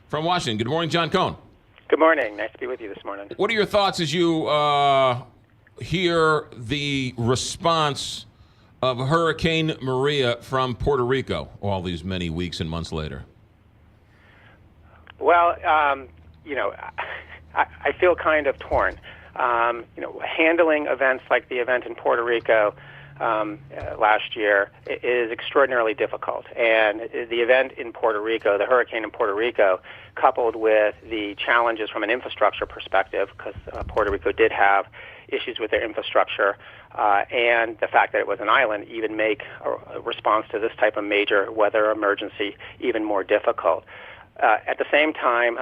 from Washington. Good morning, John Cohn. Good morning. Nice to be with you this morning. What are your thoughts as you hear the response of Hurricane Maria from Puerto Rico all these many weeks and months later? Well, I feel kind of torn. Handling events like the event in Puerto Rico last year is extraordinarily difficult. And the event in Puerto Rico, the hurricane in Puerto Rico, coupled with the challenges from an infrastructure perspective, because Puerto Rico did have issues with their infrastructure, and the fact that it was an island, even make a response to this type of major weather emergency even more difficult. At the same time,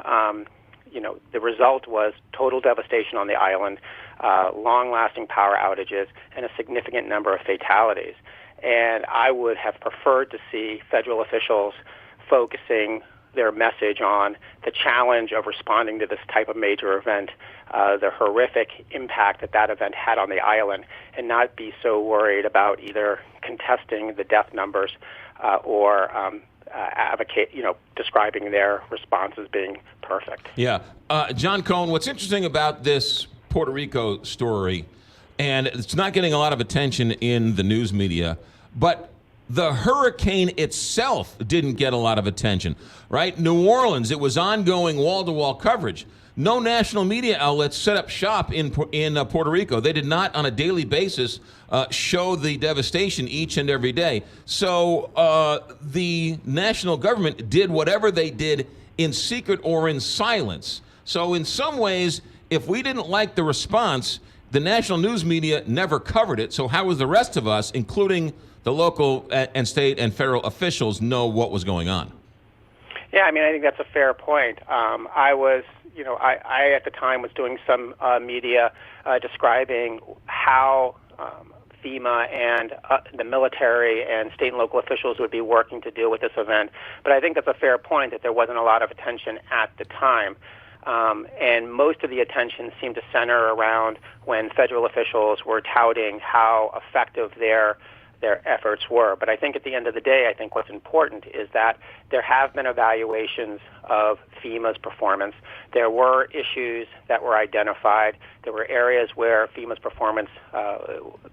the result was total devastation on the island, long-lasting power outages, and a significant number of fatalities. And I would have preferred to see federal officials focusing their message on the challenge of responding to this type of major event, the horrific impact that event had on the island, and not be so worried about either contesting the death numbers or describing their response as being perfect. Yeah. John Cohn, what's interesting about this Puerto Rico story, and it's not getting a lot of attention in the news media, but the hurricane itself didn't get a lot of attention, right? New Orleans, it was ongoing wall-to-wall coverage. No national media outlets set up shop in Puerto Rico. They did not, on a daily basis, show the devastation each and every day. So the national government did whatever they did in secret or in silence. So in some ways, if we didn't like the response, the national news media never covered it. So how was the rest of us, including the local and state and federal officials, know what was going on? Yeah, I think that's a fair point. I at the time was doing some media describing how FEMA and the military and state and local officials would be working to deal with this event. But I think that's a fair point that there wasn't a lot of attention at the time. And most of the attention seemed to center around when federal officials were touting how effective their efforts were. But I think at the end of the day, I think what's important is that there have been evaluations of FEMA's performance. There were issues that were identified. There were areas where FEMA's performance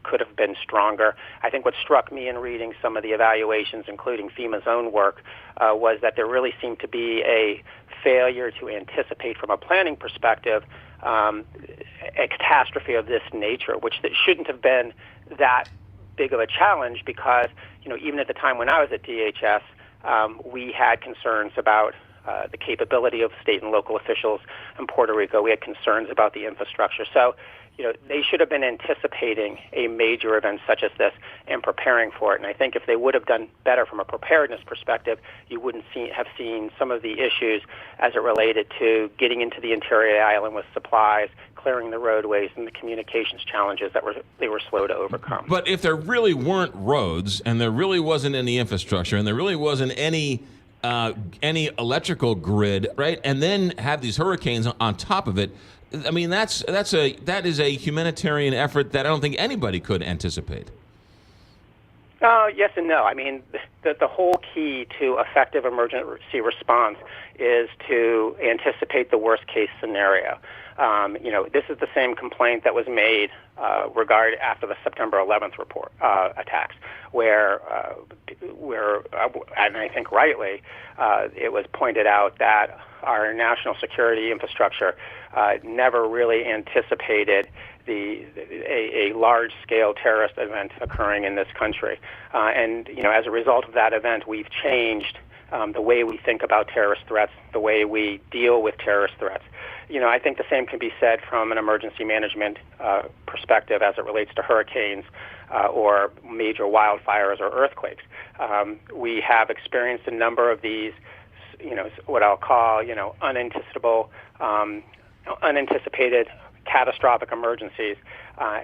could have been stronger. I think what struck me in reading some of the evaluations, including FEMA's own work, was that there really seemed to be a failure to anticipate from a planning perspective a catastrophe of this nature, which shouldn't have been that big of a challenge because, even at the time when I was at DHS, we had concerns about the capability of state and local officials in Puerto Rico. We had concerns about the infrastructure. So, they should have been anticipating a major event such as this and preparing for it. And I think if they would have done better from a preparedness perspective, you wouldn't have seen some of the issues as it related to getting into the interior of the island with supplies, clearing the roadways, and the communications challenges that they were slow to overcome. But if there really weren't roads, and there really wasn't any infrastructure, and there really wasn't any electrical grid, right, and then have these hurricanes on top of it, that is a humanitarian effort that I don't think anybody could anticipate. Yes and no. The whole key to effective emergency response is to anticipate the worst case scenario. This is the same complaint that was made after the September 11th attacks, where, and I think rightly, it was pointed out that our national security infrastructure never really anticipated a large-scale terrorist event occurring in this country. And as a result of that event, we've changed the way we think about terrorist threats, the way we deal with terrorist threats. I think the same can be said from an emergency management perspective as it relates to hurricanes or major wildfires or earthquakes. We have experienced a number of these, what I'll call, unanticipated catastrophic emergencies.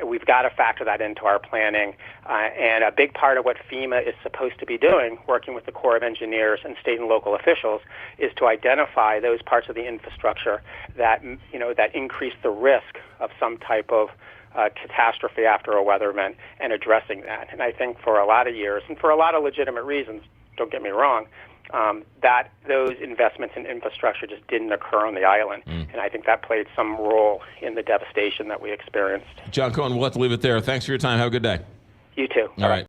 We've got to factor that into our planning. And a big part of what FEMA is supposed to be doing, working with the Corps of Engineers and state and local officials, is to identify those parts of the infrastructure that increase the risk of some type of catastrophe after a weather event and addressing that. And I think for a lot of years, and for a lot of legitimate reasons, don't get me wrong, that those investments in infrastructure just didn't occur on the island. And I think that played some role in the devastation that we experienced. John Cohen, we'll have to leave it there. Thanks for your time. Have a good day. You too. All right.